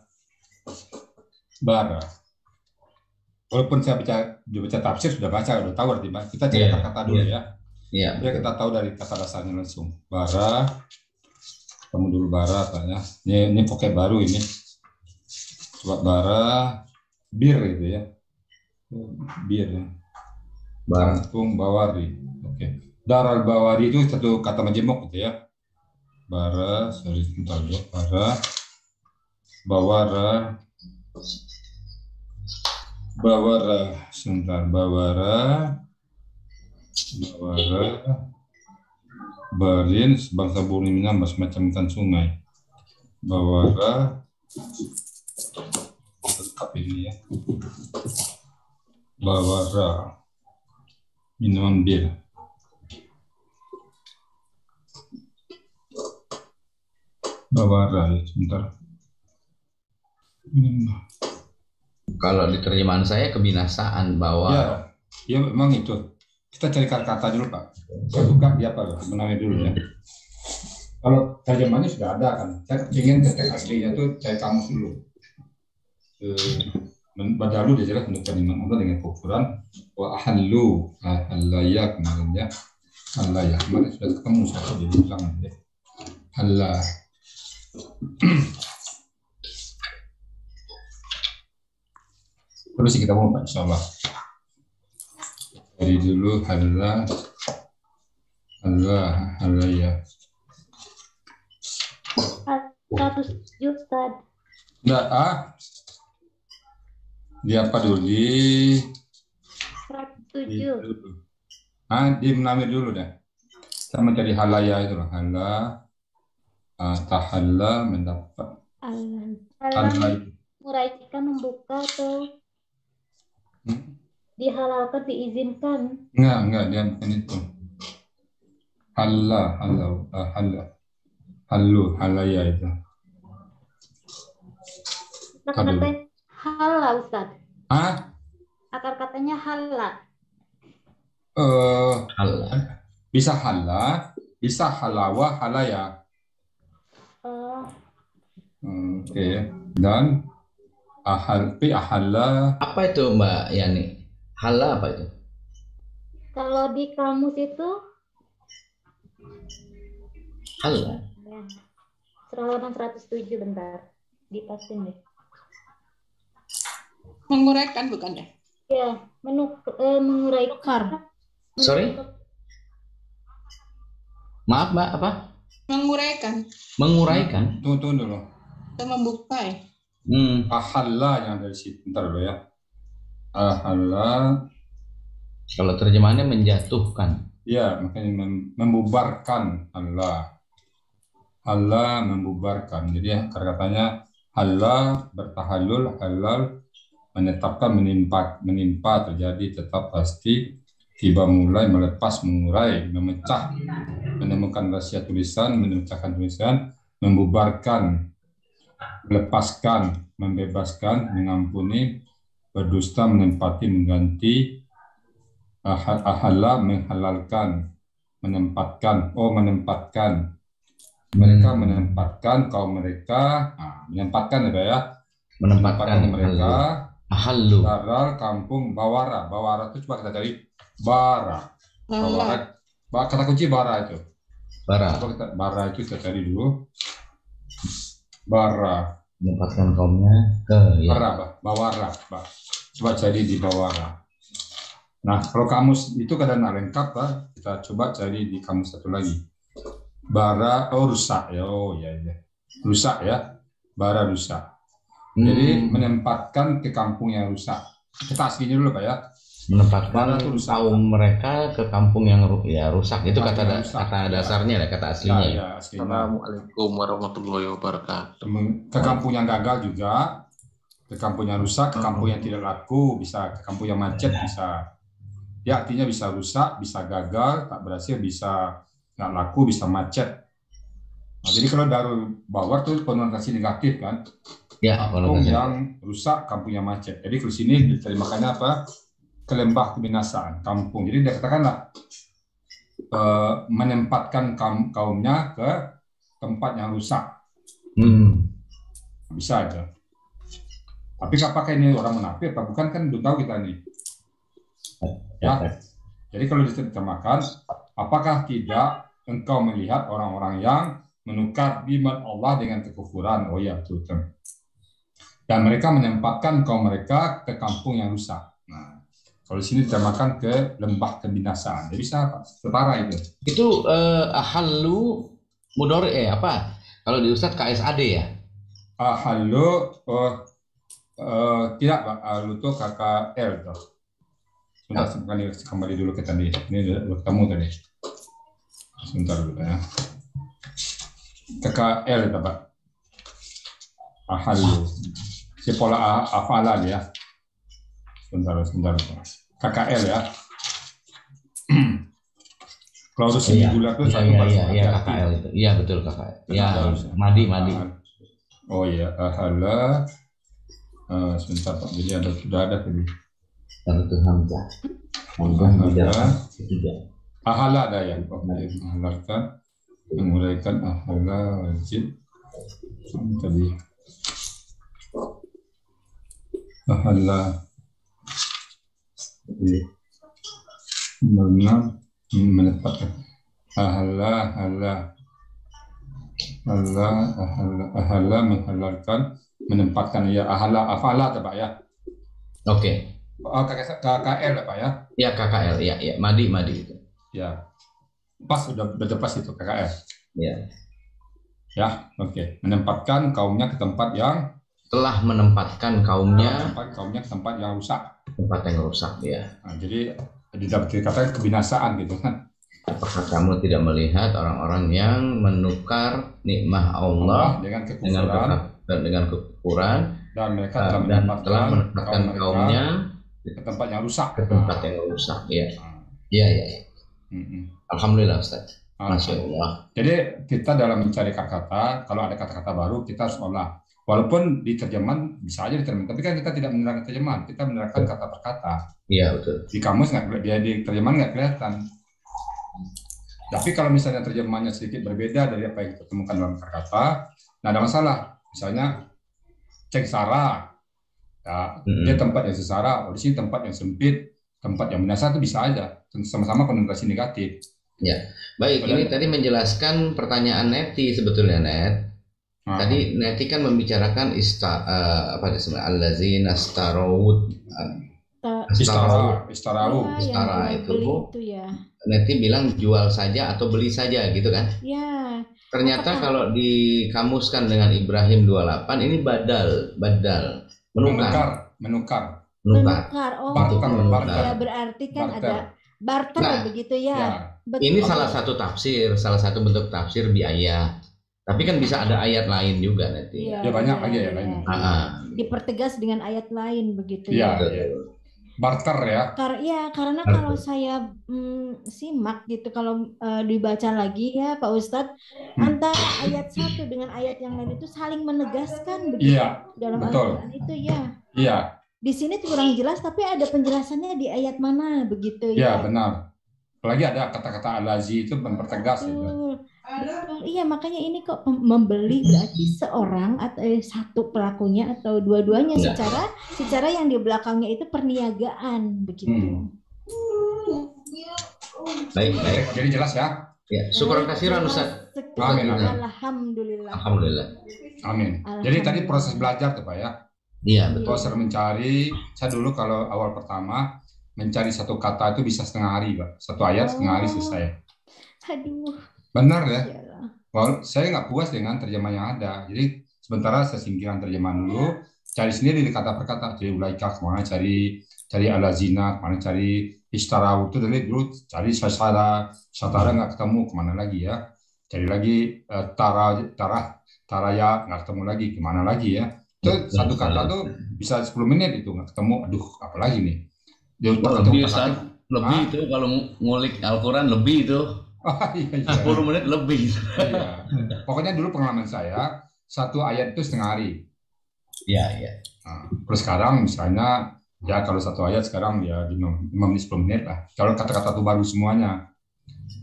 Bara. Walaupun saya baca tafsir sudah tahu arti. Kita cari kata dulu ya. Iya. Ya, kita tahu dari kata dasarnya langsung. Bara. Kamu dulu bara tanya. Ini pokoknya baru ini. Coba bara, bir gitu ya. Bir. Kampung Bawari. Oke. Daral Bawari itu satu kata majemuk gitu ya. Bara, sebentar ya. Bara, Bawara, sebentar. Bawara, Barin, sebangsa burung minambas macam ikan sungai. Bawara, lengkap ini ya. Bawara, minuman bir. Bawara, sebentar. Kalau di terjemahan saya kebinasaan bahwa ya memang itu. Kita cari kata dulu, Pak. Saya buka dia apa namanya dulu ya. Kalau terjemahannya sudah ada kan. Saya ingin cek aslinya itu cari kamus dulu. Badalu dia jelas untuk kalimat Allah dengan ukuran wa ahallu halaya kemarin ya. Halaya kemarin sudah ketemu satu jadi ulangan deh. Halal. Terus kita mau Pak insyaallah. Dari dulu halal ya. 107 Ustaz. Enggak di apa dulu di 107. Di menamir dulu dah. Saya mencari halaya itu lah. Tahalla mendapat. Muraikan membuka atau dihalalkan, diizinkan. Enggak, dia bukan itu. Halaya itu. Akar katanya halal, Ustaz. Akar katanya halal. Bisa halal, bisa halawa, halaya. Oke. Dan ahalla. Apa itu Mbak Yani? Hala apa itu? Kalau di kamus itu Hala. ya, halaman 107 bentar. Dipastiin deh. Menguraikan bukan deh? Ya, menguraikan. Sorry? Maaf Mbak, apa? Menguraikan. Menguraikan? Tunggu dulu. Atau membuka ya? Ahalla yang dari situ. Bentar dulu ya. Ahalla. Kalau terjemahannya menjatuhkan. Ya, makanya membubarkan Allah. Allah membubarkan. Jadi katanya Allah bertahalul, halal menetapkan, menimpa terjadi tetap pasti, tiba mulai, melepas, mengurai, memecah, menemukan rahasia tulisan, memecahkan tulisan, membubarkan, melepaskan, membebaskan, mengampuni, berdusta, menempati, mengganti, ahalla, menghalalkan, menempatkan, mereka menempatkan kaum mereka, menempatkan ya, menempatkan mereka Ahallu. Daral kampung Bawara. Bawara itu coba kita cari bara. Bawara. Kata kunci bara itu. Bara. Bara itu kita cari dulu. Bara. Menempatkan kaumnya ke ya. Bawara. Coba cari di Bawara. Nah, kalau kamus itu kadang lengkap, Pak. Kita coba cari di kamus satu lagi. Bara, rusak ya. Oh ya. Rusak ya. Bara rusak. Jadi menempatkan ke kampung yang rusak. Kita aslinya dulu Pak ya. Menempatkan kaum mereka ke kampung yang rusak. Itu kata dasarnya, kata aslinya. Ya, aslinya. Assalamualaikum warahmatullahi wabarakatuh. Ke kampung yang gagal juga, ke kampung yang rusak, ke kampung yang tidak laku, bisa ke kampung yang macet bisa. Ya artinya bisa rusak, bisa gagal, tak berhasil, bisa nggak laku, bisa macet. Nah, jadi kalau Darul Bawar itu konotasi negatif kan. Ya, kampung yang rusak, kampung yang macet. Jadi ke sini diterjemahkannya apa? Ke lembah kebinasaan, kampung. Jadi dia katakanlah menempatkan kaumnya ke tempat yang rusak. Bisa aja. Tapi apakah ini orang munafik? Apa bukan kan belum tahu kita nih. Ya. Jadi kalau diterjemahkan, apakah tidak engkau melihat orang-orang yang menukar iman Allah dengan kekufuran? Oh ya, betul. Dan mereka menempatkan kaum mereka ke kampung yang rusak. Nah, kalau di sini diterjemahkan ke lembah kebinasaan. Jadi bisa setara itu. Itu ahallu mudhari apa? Kalau di Ustadz KSAD ya? Ahallu tidak Pak. Ahallu itu KKL tuh. Sebentar kembali dulu ke tadi. Ini udah ketemu tadi. Sebentar dulu ya. KKL itu Pak. Ahallu. Si pola afalan ya. Sebentar. KKL ya. Kalau harus singular itu satu Iya KKL itu. Iya betul KKL. Ya madi. Oh iya, ahala. Sebentar Pak. Jadi sudah ada tadi. Itu hamzah. Ahala ada ya. Menghalalkan, menguraikan ahala wajib. Tadi. Ahala. Benar menempatkan ahala menghalalkan, menempatkan ya ahala afala Pak ya. Oke. KKL Pak ya. Ya KKL ya madi itu. Ya. Pas sudah pas itu KKL. Ya. Ya, oke. Menempatkan kaumnya ke tempat yang telah menempatkan kaumnya ke tempat yang rusak. Tempat yang rusak ya. Nah, jadi dikatakan kebinasaan gitu kan. Apakah kamu tidak melihat orang-orang yang menukar nikmah Allah dengan kekufuran dan mereka telah menempatkan kaumnya ke tempat yang rusak. Ya. Iya. Alhamdulillah Ustaz. Masya Allah. Jadi kita dalam mencari kata-kata, kalau ada kata-kata baru kita harus olah. Walaupun di terjemahan bisa aja diterjemahkan, tapi kan kita tidak menerangkan terjemahan, kita menerangkan kata per kata. Iya betul. Di kamus di terjemahan nggak kelihatan. Tapi kalau misalnya terjemahannya sedikit berbeda dari apa yang kita temukan dalam kata, nah ada masalah. Misalnya cengsara, ya, dia tempat yang sesara, di sini tempat yang sempit, tempat yang binasa itu bisa aja, sama-sama konotasi negatif. Ya, baik. Ini tadi menjelaskan pertanyaan Neti sebetulnya Net. Tadi Neti kan membicarakan allazina istarawud istara itu ya. Neti bilang jual saja atau beli saja gitu kan? Ya. Ternyata kalau dikamuskan dengan Ibrahim 28 ini badal menukar. Oh, barter. Ya berarti kan barter. Ada barter begitu ya. Betul. Ini salah satu bentuk tafsir biaya. Tapi kan bisa ada ayat lain juga nanti. Ya banyak aja ya lain. Dipertegas dengan ayat lain begitu ya. Barter ya. Karena kalau saya simak gitu, kalau dibaca lagi ya Pak Ustadz, antara ayat satu dengan ayat yang lain itu saling menegaskan begitu dalam Al-Quran itu ya. Iya. Di sini kurang jelas, tapi ada penjelasannya di ayat mana begitu ya. Iya benar. Apalagi ada kata-kata alazi itu mempertegas itu. Betul. Iya, makanya ini kok membeli berarti seorang atau satu pelakunya atau dua-duanya secara yang di belakangnya itu perniagaan begitu. Baik. Jadi jelas ya? Ya, syukur kasiran Ustaz. Amin. Alhamdulillah. Amin. Jadi tadi proses belajar tuh Pak ya? Iya, betul. Proses mencari, saya dulu kalau awal pertama mencari satu kata itu bisa setengah hari Pak. Satu ayat setengah hari selesai. Aduh. Benar ya? Well, saya nggak puas dengan terjemahan yang ada. Jadi sementara saya singkirkan terjemahan dulu, cari sendiri di kata per kata. Jadi ulaika kemana cari alazina, kemana cari istarau itu dulu cari syatara nggak ketemu, kemana lagi ya? Cari lagi taraya nggak ketemu lagi, kemana lagi ya? Itu satu kata tuh bisa 10 menit itu nggak ketemu. Aduh, apalagi nih? Lebih itu kalau ngulik Al-Quran lebih itu. Iya. 10 menit lebih. Iya. Pokoknya dulu pengalaman saya, satu ayat itu setengah hari. Iya. Nah, terus sekarang misalnya, ya kalau satu ayat sekarang ya 5 menit 10 menit lah. Kalau kata-kata itu baru semuanya.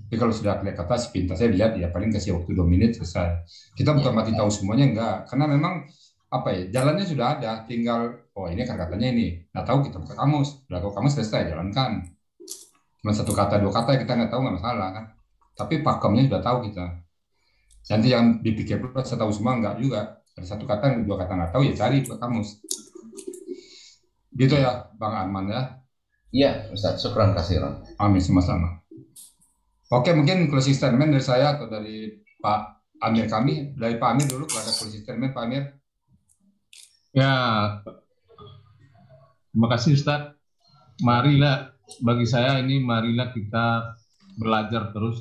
Tapi kalau sudah kelihatan kata, sepintas saya lihat ya paling kasih waktu 2 menit selesai. Kita bukan mati tahu semuanya, enggak. Karena memang jalannya sudah ada. Tinggal, ini kata-katanya ini. Nggak tahu kita buka kamus. Udah tahu kamus selesai, jalankan. Cuma satu kata, 2 kata kita nggak tahu nggak masalah kan. Tapi pakemnya sudah tahu kita. Nanti yang dipikir saya tahu semua enggak juga. Ada satu kata, 2 kata nggak tahu ya cari ke kamus. Gitu ya Bang Arman ya. Iya Ustaz, syukran kasiran. Amin, sama-sama. Oke, mungkin closing statement dari saya atau dari Pak Amir kami. Dari Pak Amir dulu, kalau ada closing statement Pak Amir. Ya, terima kasih Ustaz. Marilah, bagi saya ini marilah kita belajar terus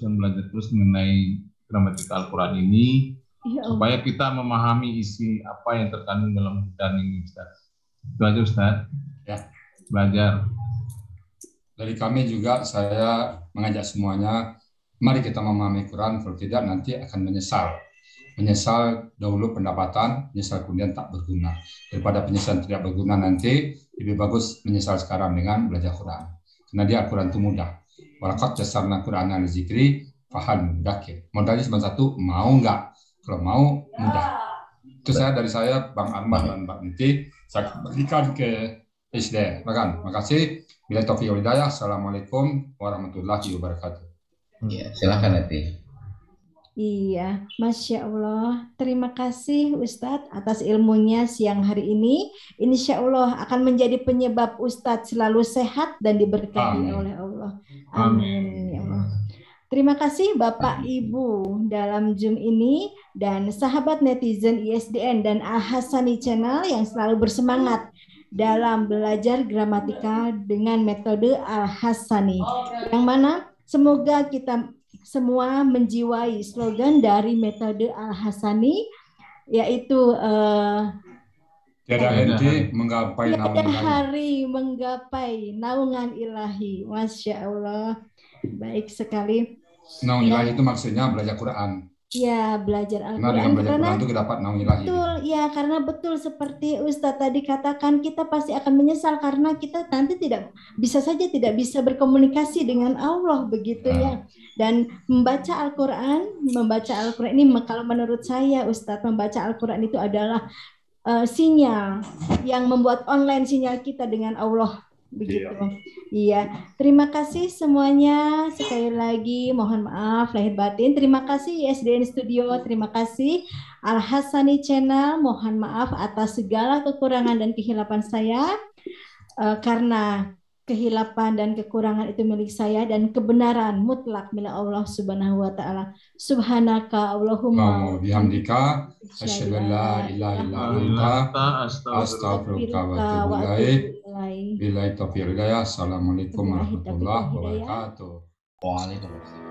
mengenai gramatika Al-Quran ini, supaya kita memahami isi apa yang terkandung dalam Quran ini Ustaz. Itu aja Ustaz. Ya. Belajar. Dari kami juga saya mengajak semuanya, mari kita memahami Quran, kalau tidak nanti akan menyesal. Menyesal dahulu pendapatan, menyesal kemudian tak berguna. Daripada penyesalan tidak berguna nanti, lebih bagus menyesal sekarang dengan belajar Quran. Karena dia Al-Quran itu mudah. Walaqad yassarna Qur'ana lidzikri fahal mudzakir. Modalnya cuma satu, mau nggak? Kalau mau, mudah. Itu dari saya, Bang Arman dan Mbak Niti. Saya berikan ke SD. Terima kasih. Bila taufiq wal hidayah. Assalamualaikum warahmatullahi wabarakatuh. Ya, silakan Niti. Iya, Masya Allah. Terima kasih Ustadz atas ilmunya siang hari ini. Insya Allah akan menjadi penyebab Ustadz selalu sehat dan diberkahi oleh Allah. Amin. Ya Allah. Terima kasih Bapak Ibu dalam Zoom ini dan sahabat netizen ISDN dan Al-Hasani Channel yang selalu bersemangat dalam belajar gramatika dengan metode Al-Hasani. Yang mana semoga kita semua menjiwai slogan dari metode Al-Hasani, yaitu tiada henti menggapai naungan hari menggapai naungan ilahi. Masya Allah, baik sekali. Naungan ilahi itu maksudnya belajar Quran. Ya, belajar Al-Quran. Karena dengan belajar Quran itu dapat naungan ilahi. Betul, ya, karena betul seperti Ustadz tadi katakan, kita pasti akan menyesal karena kita nanti tidak bisa berkomunikasi dengan Allah begitu ya. Dan membaca Al-Quran ini kalau menurut saya Ustadz, membaca Al-Quran itu adalah sinyal yang membuat online sinyal kita dengan Allah begitu. Iya. Terima kasih semuanya. Sekali lagi mohon maaf lahir batin. Terima kasih ISDN Studio, terima kasih Al-Hasani Channel. Mohon maaf atas segala kekurangan dan kehilapan saya. Karena kehilapan dan kekurangan itu milik saya dan kebenaran mutlak milik Allah Subhanahu wa taala. Subhanaka Allahumma bihamdika asyhadu an la ilaha illa anta astaghfiruka wa atubu ilaik. Billahi taufiq wal hidayah. Assalamualaikum warahmatullahi wabarakatuh. Waalaikumsalam.